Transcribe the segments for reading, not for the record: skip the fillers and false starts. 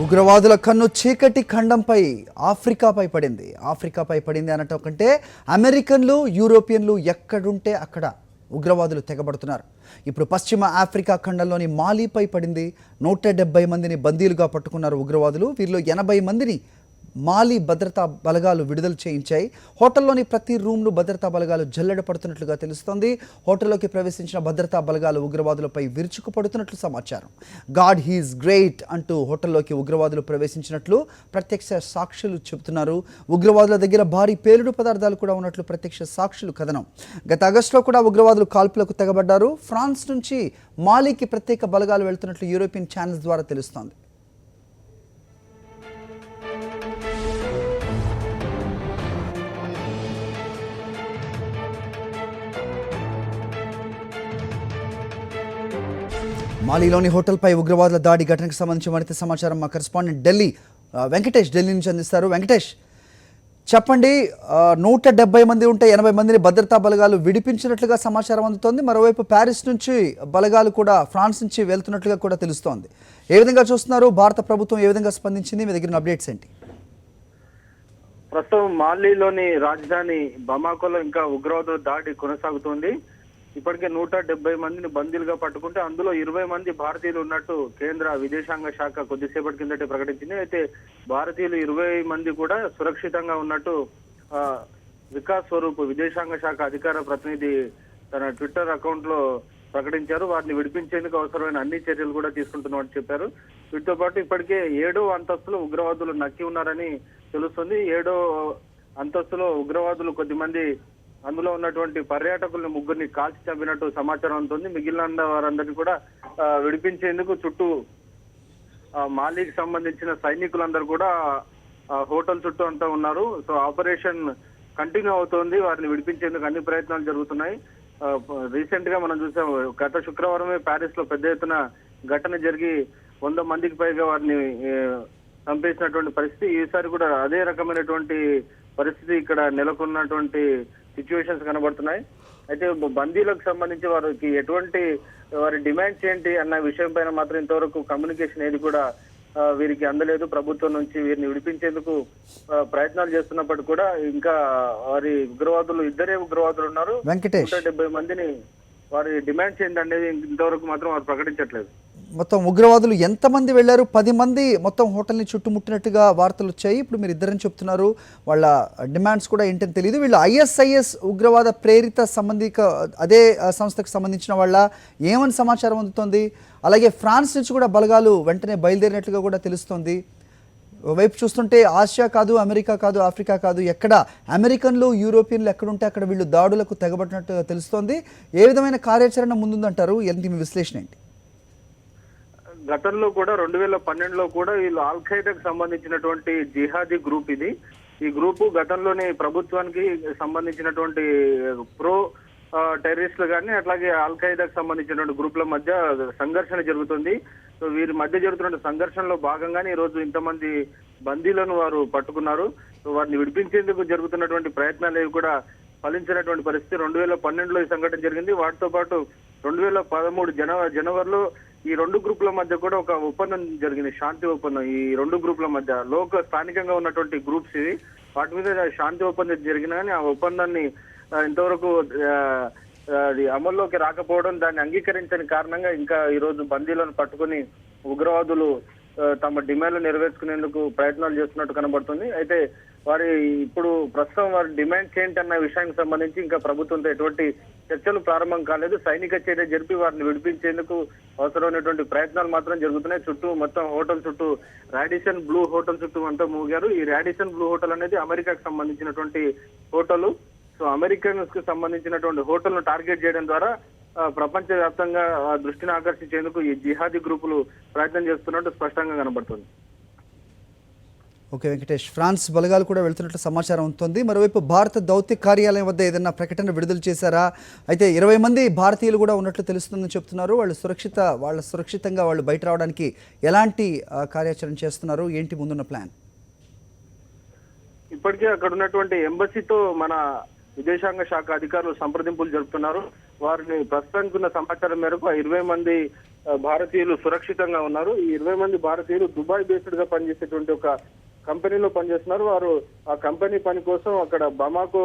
ఉగ్రవాదుల కన్ను చీకటి ఖండంపై ఆఫ్రికాపై పడింది అనటం కంటే అమెరికన్లు యూరోపియన్లు ఎక్కడుంటే అక్కడ ఉగ్రవాదులు తెగబడుతున్నారు. ఇప్పుడు పశ్చిమ ఆఫ్రికా ఖండంలోని మాలీపై పడింది. 170 మందిని బందీలుగా పట్టుకున్నారు ఉగ్రవాదులు. వీరిలో 80 మందిని మాలీ భద్రతా బలగాలు విడుదల చేయించాయి. హోటల్లోని ప్రతి రూమ్ను భద్రతా బలగాలు జల్లెడ పడుతున్నట్లుగా తెలుస్తోంది. హోటల్లోకి ప్రవేశించిన భద్రతా బలగాలు ఉగ్రవాదులపై విరుచుకుపడుతున్నట్లు సమాచారం. గాడ్ హీస్ గ్రేట్ అంటూ హోటల్లోకి ఉగ్రవాదులు ప్రవేశించినట్లు ప్రత్యక్ష సాక్షులు చెబుతున్నారు. ఉగ్రవాదుల దగ్గర భారీ పేలుడు పదార్థాలు కూడా ఉన్నట్లు ప్రత్యక్ష సాక్షులు కథనం. గత ఆగస్టులో కూడా ఉగ్రవాదులు కాల్పులకు తెగబడ్డారు. ఫ్రాన్స్ నుంచి మాలీకి ప్రత్యేక బలగాలు వెళ్తున్నట్లు యూరోపియన్ ఛానల్స్ ద్వారా తెలుస్తోంది. మాలీలోని హోటల్పై ఉగ్రవాదుల దాడి ఘటనకు సంబంధించి మరింత సమాచారం మా కరెస్పాండెంట్ వెంకటేష్ ఢిల్లీ నుంచి అందిస్తారు. వెంకటేష్, చెప్పండి, 170 మంది ఉంటే 80 మందిని భద్రతా బలగాలు విడిపించినట్లుగా సమాచారం అందుతోంది. మరోవైపు ప్యారిస్ నుంచి బలగాలు కూడా ఫ్రాన్స్ నుంచి వెళ్తున్నట్లుగా కూడా తెలుస్తోంది. ఏ విధంగా చూస్తున్నారు? భారత ప్రభుత్వం ఏ విధంగా స్పందించింది? మీ దగ్గర అప్డేట్స్ ఏంటి? ప్రస్తుతం మాలీలోని రాజధాని బమాకోలో ఇంకా ఉగ్రవాదుల దాడి కొనసాగుతోంది. ఇప్పటికే 170 మందిని బందీలుగా పట్టుకుంటే అందులో 20 మంది భారతీయులు ఉన్నట్టు కేంద్ర విదేశాంగ శాఖ కొద్దిసేపటి కిందటే ప్రకటించింది. అయితే భారతీయులు 20 మంది కూడా సురక్షితంగా ఉన్నట్టు వికాస్ స్వరూప్ విదేశాంగ శాఖ అధికార ప్రతినిధి తన ట్విట్టర్ అకౌంట్ లో ప్రకటించారు. వారిని విడిపించేందుకు అవసరమైన అన్ని చర్యలు కూడా తీసుకుంటున్నామని చెప్పారు. వీటితో పాటు ఇప్పటికే 7వ అంతస్తులో ఉగ్రవాదులు నక్కి ఉన్నారని తెలుస్తుంది. 7వ అంతస్తులో ఉగ్రవాదులు కొద్దిమంది అందులో ఉన్నటువంటి పర్యాటకుల్ని 3 కాల్చి చంపినట్టు సమాచారం ఉంటుంది. మిగిలిన వారందరినీ కూడా విడిపించేందుకు చుట్టూ మాలీకి సంబంధించిన సైనికులందరూ కూడా హోటల్ చుట్టూ అంతా ఉన్నారు. సో ఆపరేషన్ కంటిన్యూ అవుతోంది. వారిని విడిపించేందుకు అన్ని ప్రయత్నాలు జరుగుతున్నాయి. రీసెంట్ గా మనం చూసాం, గత శుక్రవారమే ప్యారిస్ లో పెద్ద ఎత్తున ఘటన జరిగి 100 మందికి పైగా వారిని చంపేసినటువంటి పరిస్థితి. ఈసారి కూడా అదే రకమైనటువంటి పరిస్థితి ఇక్కడ నెలకొన్నటువంటి సిచ్యువేషన్స్ కనబడుతున్నాయి. అయితే బందీలకు సంబంధించి వారికి ఎటువంటి వారి డిమాండ్స్ ఏంటి అన్న విషయం పైన మాత్రం ఇంతవరకు కమ్యూనికేషన్ ఏది కూడా వీరికి అందలేదు. ప్రభుత్వం నుంచి వీరిని విడిపించేందుకు ప్రయత్నాలు చేస్తున్నప్పటికీ కూడా ఇంకా వారి ఇద్దరే ఉగ్రవాదులు ఉన్నారు. 170 మందిని వారి డిమాండ్స్ ఏంటనేది ఇంతవరకు మాత్రం వారు ప్రకటించట్లేదు. మొత్తం ఉగ్రవాదులు ఎంతమంది వెళ్ళారు? 10 మంది మొత్తం హోటల్ని చుట్టుముట్టినట్టుగా వార్తలు వచ్చాయి. ఇప్పుడు మీరు ఇద్దరని చెప్తున్నారు. వాళ్ళ డిమాండ్స్ కూడా ఏంటని తెలియదు. వీళ్ళు ISIS ఉగ్రవాద ప్రేరిత అదే సంస్థకు సంబంధించిన వాళ్ళ ఏమని సమాచారం అందుతోంది? అలాగే ఫ్రాన్స్ నుంచి కూడా బలగాలు వెంటనే బయలుదేరినట్లుగా కూడా తెలుస్తోంది. వైపు చూస్తుంటే ఆసియా కాదు, అమెరికా కాదు, ఆఫ్రికా కాదు, ఎక్కడ అమెరికన్లు యూరోపియన్లు ఎక్కడుంటే అక్కడ వీళ్ళు దాడులకు తెగబడినట్టు తెలుస్తోంది. ఏ విధమైన కార్యాచరణ ముందుందంటారు? ఏంటి మీ విశ్లేషణ ఏంటి? గతంలో కూడా 2012లో కూడా వీళ్ళు అల్ ఖైదాకు సంబంధించినటువంటి జిహాదీ గ్రూప్ ఇది. ఈ గ్రూపు గతంలోనే ప్రభుత్వానికి సంబంధించినటువంటి ప్రో టెర్రరిస్టులు కానీ అట్లాగే అల్ ఖైదాకు సంబంధించినటువంటి గ్రూపుల మధ్య సంఘర్షణ జరుగుతుంది. సో వీరి మధ్య జరుగుతున్న సంఘర్షణలో భాగంగానే ఈ రోజు ఇంతమంది బందీలను వారు పట్టుకున్నారు. సో వారిని విడిపించేందుకు జరుగుతున్నటువంటి ప్రయత్నాలు కూడా ఫలించినటువంటి పరిస్థితి. 2012లో ఈ సంఘటన జరిగింది. వాటితో పాటు 2013 జనవరిలో ఈ 2 గ్రూపుల మధ్య కూడా ఒక ఒప్పందం జరిగింది, శాంతి ఒప్పందం. ఈ 2 గ్రూపుల మధ్య స్థానికంగా ఉన్నటువంటి గ్రూప్స్ ఇవి, వాటి మీద శాంతి ఒప్పందం జరిగిన కానీ ఆ ఒప్పందాన్ని ఇంతవరకు అమల్లోకి రాకపోవడం, దాన్ని అంగీకరించని కారణంగా ఇంకా ఈ రోజు బందీలను పట్టుకుని ఉగ్రవాదులు తమ డిమాండ్లు నెరవేర్చుకునేందుకు ప్రయత్నాలు చేస్తున్నట్టు కనబడుతుంది. అయితే ఇప్పుడు ప్రస్తుతం వారి డిమాండ్స్ ఏంటన్న విషయానికి సంబంధించి ఇంకా ప్రభుత్వంతో ఎటువంటి చర్చలు ప్రారంభం కాలేదు. సైనిక చర్య జరిపి వారిని విడిపించేందుకు అవసరమైనటువంటి ప్రయత్నాలు మాత్రం జరుగుతున్నాయి. చుట్టూ మొత్తం హోటల్ చుట్టూ రాడిసన్ బ్లూ హోటల్ చుట్టూ అంతా మూగారు. ఈ రాడిసన్ బ్లూ హోటల్ అనేది అమెరికాకు సంబంధించినటువంటి హోటల్. సో అమెరికన్స్ కు సంబంధించినటువంటి హోటల్ ను టార్గెట్ చేయడం ద్వారా ప్రపంచ వ్యాప్తంగా దృష్టిని ఆకర్షించేందుకు ఈ జిహాదీ గ్రూపులు ప్రయత్నం చేస్తున్నట్టు స్పష్టంగా కనబడుతుంది. ఓకే వెంకటేష్, ఫ్రాన్స్ బలగాలు కూడా వెళ్తున్నట్లు సమాచారం ఉంటుంది. మరోవైపు భారత దౌత్య కార్యాలయం వద్ద ఏదైనా ప్రకటన విడుదల చేశారా? అయితే 20 మంది భారతీయులు కూడా ఉన్నట్లు తెలుస్తుందని చెప్తున్నారు. సురక్షితంగా వాళ్ళు బయట రావడానికి ఎలాంటి కార్యాచరణ చేస్తున్నారు? ఏంటి ముందున్న ప్లాన్? ఇప్పటికే అక్కడ ఉన్నటువంటి ఎంబసీతో మన విదేశాంగ శాఖ అధికారులు సంప్రదింపులు జరుపుతున్నారు. వారిని ప్రస్తుతానికి ఉన్న సమాచారం మేరకు 20 మంది భారతీయులు సురక్షితంగా ఉన్నారు. ఈ 20 మంది భారతీయులు దుబాయ్ బేస్డ్ గా పనిచేసేటువంటి ఒక కంపెనీలో పనిచేస్తున్నారు. వారు ఆ కంపెనీ పని కోసం అక్కడ బమాకో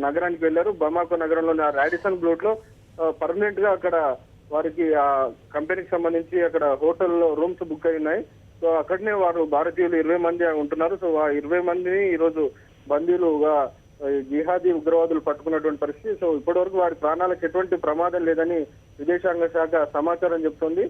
నగరానికి వెళ్లారు. బమాకో నగరంలోని ఆ రాడిసన్ బ్లూట్ లో పర్మనెంట్ గా అక్కడ వారికి ఆ కంపెనీకి సంబంధించి అక్కడ హోటల్లో రూమ్స్ బుక్ అయి ఉన్నాయి. సో అక్కడనే వారు భారతీయులు 20 మంది ఉంటున్నారు. సో ఆ 20 మందిని ఈ రోజు బందీలుగా జిహాదీ ఉగ్రవాదులు పట్టుకున్నటువంటి పరిస్థితి. సో ఇప్పటి వరకు వారి ప్రాణాలకు ఎటువంటి ప్రమాదం లేదని విదేశాంగ శాఖ సమాచారం చెప్తోంది.